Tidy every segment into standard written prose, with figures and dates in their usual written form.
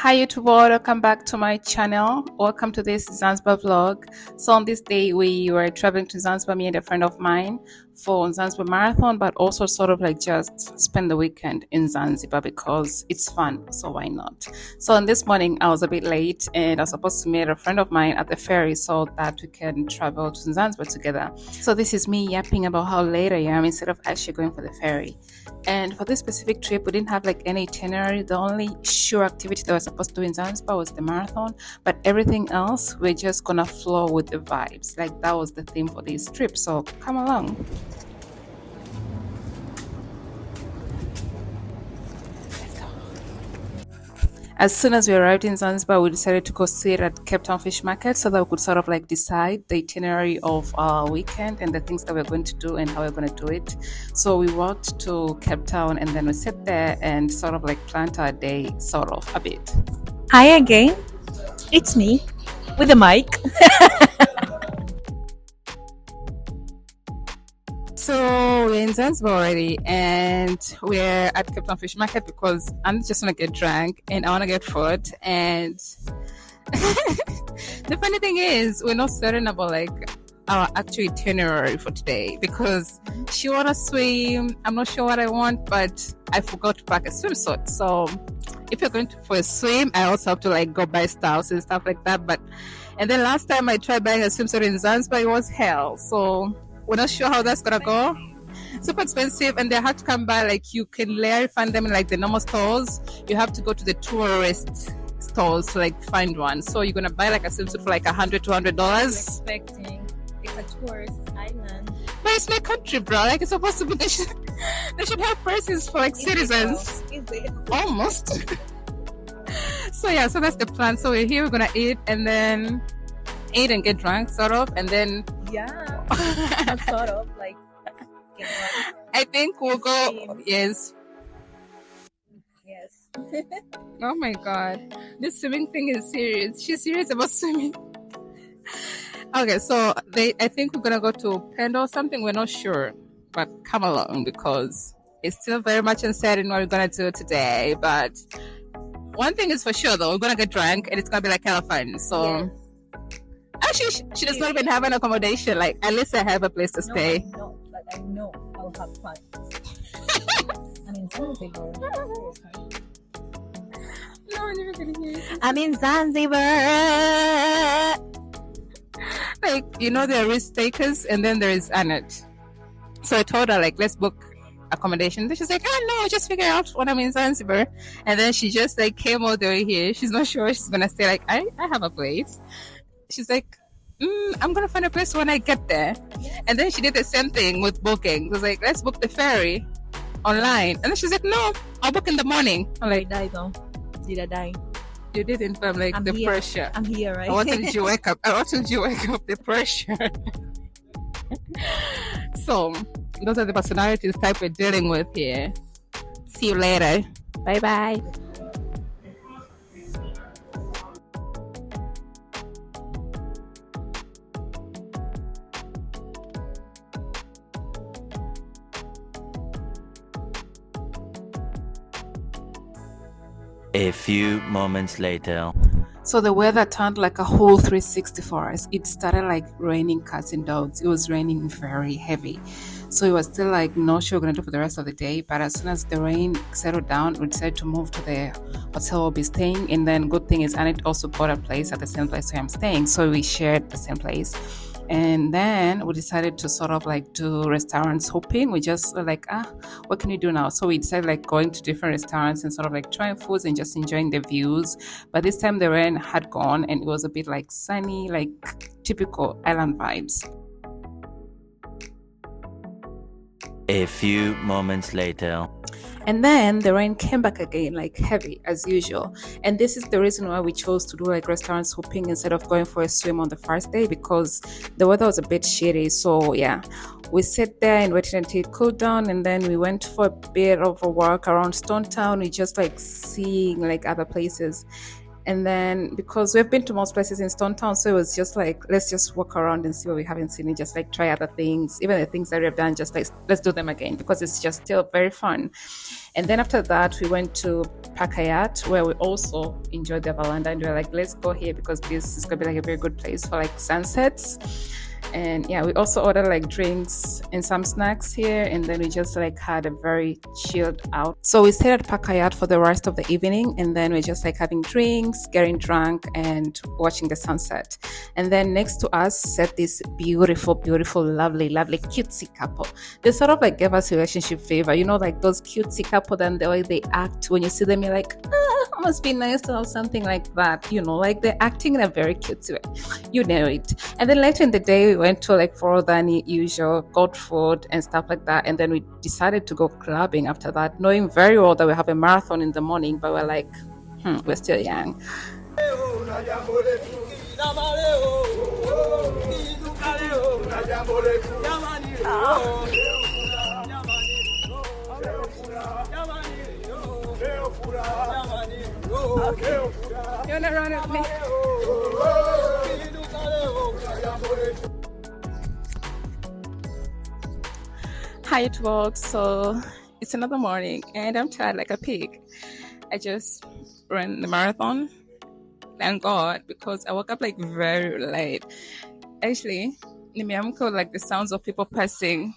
Hi YouTube world, welcome back to my channel. Welcome to this Zanzibar vlog. So on this day we were traveling to Zanzibar, me and a friend of mine, for Zanzibar Marathon, but also sort of like just spend the weekend in Zanzibar because it's fun, so why not? So on this morning I was a bit late and I was supposed to meet a friend of mine at the ferry so that we can travel to Zanzibar together. So this is me yapping about how late I am instead of actually going for the ferry. And for this specific trip, we didn't have like any itinerary. The only sure activity that I was supposed to do in Zanzibar was the marathon, but everything else, we're just gonna flow with the vibes. Like that was the theme for this trip. So come along. As soon as we arrived in Zanzibar, we decided to go sit at Cape Town Fish Market so that we could sort of like decide the itinerary of our weekend and the things that we're going to do and how we're going to do it. So we walked to Cape Town and then we sat there and sort of like planned our day sort of a bit. Hi again, it's me with the mic. So we're in Zanzibar already and we're at Cape Town Fish Market because I'm just want to get drunk and I want to get food. And the funny thing is we're not certain about like our actual itinerary for today because she want to swim. I'm not sure what I want, but I forgot to pack a swimsuit. So if you're going for a swim, I also have to like go buy styles and stuff like that. And then last time I tried buying a swimsuit in Zanzibar, it was hell. So we're not sure how that's gonna go. Super expensive, and they have to come by. Like you can rarely find them in like the normal stores. You have to go to the tourist stores to like find one. So you're gonna buy like a swimsuit for like $100 to $200. Expecting it's a tourist island, But it's my country, bro. Like it's supposed to be. They should have prices for like citizens. Is it? Almost. So yeah, so that's the plan. So we're here. We're gonna eat and then eat and get drunk, sort of, and then Yeah, sort of like. Get one. I think we'll go. Yes. Yes. Oh my god, this swimming thing is serious. She's serious about swimming. Okay, so I think we're gonna go to Upendo or something. We're not sure, but come along because it's still very much uncertain what we're gonna do today. But one thing is for sure, though, we're gonna get drunk and it's gonna be like hella fun. So. Yes. Actually, she does not even have an accommodation. Like, at least I have a place to stay. No, but I know I'll have fun. I mean, Zanzibar. No one even can hear you. I'm in Zanzibar. Like, you know, there are risk takers and then there is Annette. So I told her, like, let's book accommodation. Then she's like, oh no, just figure out when I'm in Zanzibar. And then she just like came all the way here. She's not sure she's gonna stay. Like, I have a place. She's like, I'm gonna find a place when I get there. And then she did the same thing with booking. It was like, let's book the ferry online. And then she's like, no, I'll book in the morning. I'm like, Did I die though? Did I die? you didn't. I'm like, I'm the here. pressure. I'm here, right? What did you wake up? What did you wake up? The pressure. So those are the personalities type we're dealing with here. See you later. Bye bye. A few moments later. So the weather turned like a whole 360 for us. It started like raining cats and dogs. It was raining very heavy. So it was still like not sure we're gonna do for the rest of the day. But as soon as the rain settled down, we decided to move to the hotel we'll be staying. And then good thing is Annette also bought a place at the same place where I'm staying. So we shared the same place. And then we decided to sort of like do restaurants hopping. We just were like, what can we do now? So we decided like going to different restaurants and sort of like trying foods and just enjoying the views. But this time the rain had gone and it was a bit like sunny, like typical island vibes. A few moments later. And then the rain came back again, like heavy as usual. And this is the reason why we chose to do like restaurants hopping instead of going for a swim on the first day because the weather was a bit shitty. So yeah, we sat there and waited until it cooled down. And then we went for a bit of a walk around Stone Town. We just like seeing like other places. And then because we've been to most places in Stone Town, so it was just like, let's just walk around and see what we haven't seen and just like try other things, even the things that we've done, just like let's do them again because it's just still very fun. And then after that, we went to Pakayat, where we also enjoyed the veranda, and we were like, let's go here because this is gonna be like a very good place for like sunsets. And yeah, we also ordered like drinks and some snacks here, and then we just like had a very chilled out. So we stayed at Pakayat for the rest of the evening, and then we're just like having drinks, getting drunk, and watching the sunset. And then next to us sat this beautiful, lovely, cutesy couple. They sort of like gave us relationship favor, you know, like those cutesy couple, then the way they act when you see them, you're like, must be nice to have something like that, you know, like they're acting in a very cutesy way. You know it. And then later in the day, we went to like for than usual, got food and stuff like that. And then we decided to go clubbing after that, knowing very well that we have a marathon in the morning, but we're like, we're still young. You wanna run with me? Hi, it works. So it's another morning and I'm tired like a pig. I just ran the marathon. Thank God, because I woke up like very late. Actually, nimeamka like the sounds of people passing.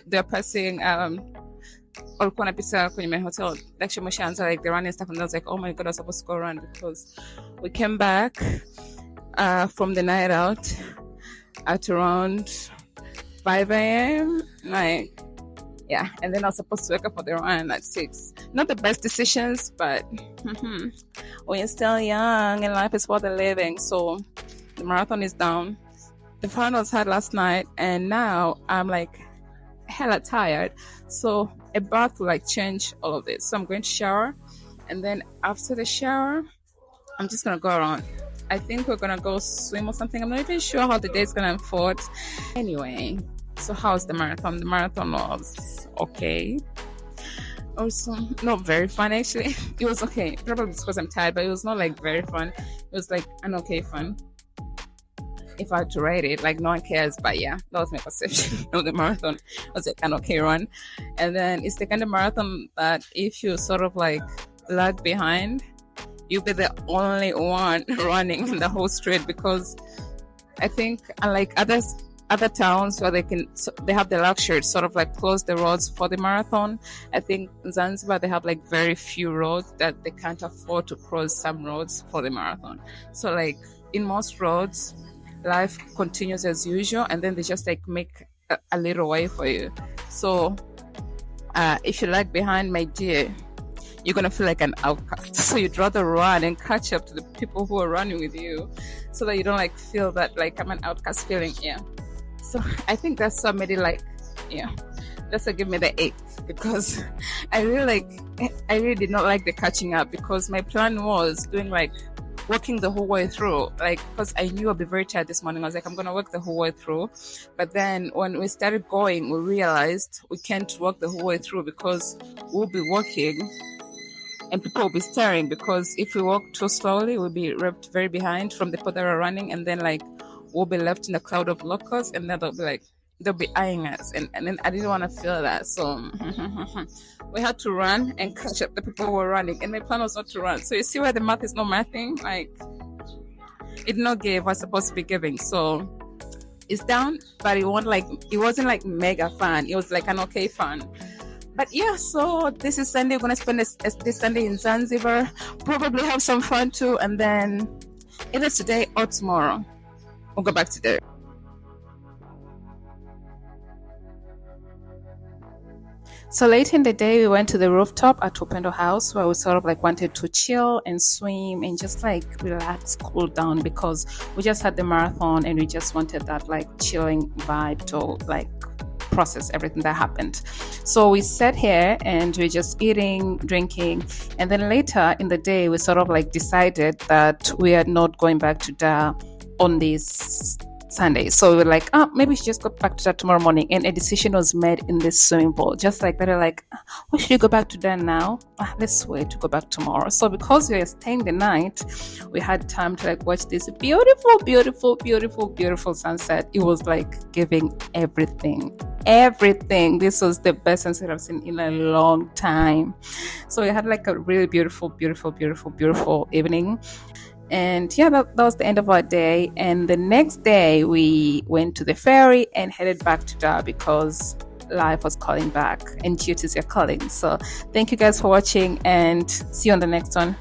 They're passing walikuwa napita kwenye my hotel lecture mshaanza like the running stuff, and I was like, oh my God, I was supposed to go run because we came back from the night out at around 5 a.m. like, yeah, and then I was supposed to wake up for the run at 6. Not the best decisions, but when you're still young and life is worth the living. So the marathon is down. The fun was had last night, and now I'm like hella tired. So a bath will like change all of this. So I'm going to shower, and then after the shower, I'm just gonna go around. I think we're gonna go swim or something. I'm not even sure how the day's gonna unfold. Anyway, so how's the marathon? The marathon was okay. Also, not very fun actually. It was okay. Probably because I'm tired, but it was not like very fun. It was like an okay fun. If I had to rate it, like no one cares, but yeah, that was my perception of the marathon. It was like an okay run. And then it's the kind of marathon that if you sort of like lag behind, you'll be the only one running in the whole street, because I think unlike other towns where they have the luxury to sort of like close the roads for the marathon, I think Zanzibar, they have like very few roads that they can't afford to close some roads for the marathon. So like in most roads, life continues as usual, and then they just like make a little way for you. So if you lag behind, my dear, you're gonna feel like an outcast. So you'd rather run and catch up to the people who are running with you, so that you don't like feel that like I'm an outcast feeling. Yeah. So I think that's what made it like, yeah, that's what gave me the 8, because I really did not like the catching up, because my plan was doing like working the whole way through, like, because I knew I'd be very tired this morning. I was like, I'm gonna work the whole way through. But then when we started going, we realized we can't work the whole way through, because we'll be walking and people will be staring, because if we walk too slowly, we'll be left very behind from the people that are running, and then like we'll be left in a cloud of locusts, and then they'll be eyeing us, and then I didn't want to feel that. So we had to run and catch up the people who were running, and my plan was not to run. So you see where the math is not mathing, like it did not give what's supposed to be giving. So it's down, but it wasn't like mega fun. It was like an okay fun. But yeah, so this is Sunday. We're gonna spend this Sunday in Zanzibar, probably have some fun too, and then either today or tomorrow we'll go back to there. So late in the day, we went to the rooftop at Upendo House, where we sort of like wanted to chill and swim and just like relax, cool down, because we just had the marathon and we just wanted that like chilling vibe to like process everything that happened. So we sat here and we're just eating, drinking, and then later in the day, we sort of like decided that we are not going back to Dar on this Sunday. So we were like, oh, maybe we should just go back to that tomorrow morning. And a decision was made in this swimming pool. Just like that, they're like, why should you go back to that now? Let's wait to go back tomorrow. So because we were staying the night, we had time to like watch this beautiful, beautiful, beautiful, beautiful sunset. It was like giving everything. Everything. This was the best sunset I've seen in a long time. So we had like a really beautiful, beautiful, beautiful, beautiful evening. And yeah, that was the end of our day. And the next day, we went to the ferry and headed back to Dar because life was calling back and duties are calling. So thank you guys for watching and see you on the next one.